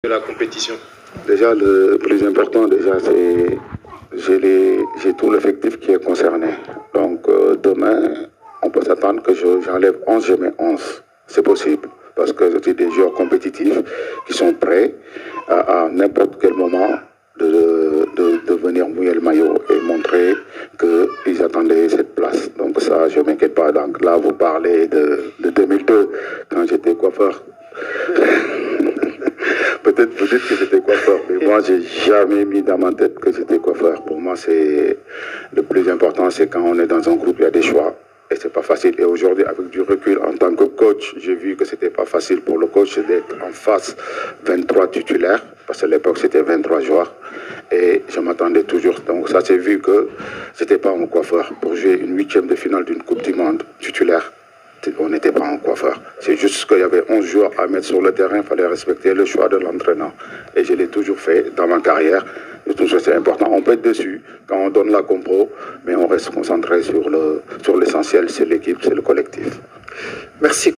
de la compétition? Déjà, le plus important, c'est j'ai tout l'effectif qui est concerné. Donc, demain, on peut s'attendre que j'enlève 11, je mets 11. C'est possible. Parce que j'ai des joueurs compétitifs qui sont prêts à n'importe quel moment de venir mouiller le maillot et montrer qu'ils attendaient cette place. Donc ça, je ne m'inquiète pas. Donc là, vous parlez de 2002, quand j'étais coiffeur. Peut-être que j'étais coiffeur, mais moi, j'ai jamais mis dans ma tête que j'étais coiffeur. Pour moi, c'est le plus important, c'est quand on est dans un groupe, il y a des choix. Et c'est pas facile. Et aujourd'hui, avec du recul, en tant que coach, j'ai vu que c'était pas facile pour le coach d'être en face 23 titulaires, parce qu'à l'époque, c'était 23 joueurs. Et je m'attendais toujours. Donc ça s'est vu que c'était pas un coiffeur. Pour jouer une 8e de finale d'une Coupe du Monde titulaire, on n'était pas un coiffeur. C'est juste qu'il y avait 11 joueurs à mettre sur le terrain, il fallait respecter le choix de l'entraîneur. Et je l'ai toujours fait dans ma carrière. Et tout ça, c'est important. On peut être dessus quand on donne la compro, mais on reste concentré sur l'essentiel, c'est l'équipe, c'est le collectif. Merci.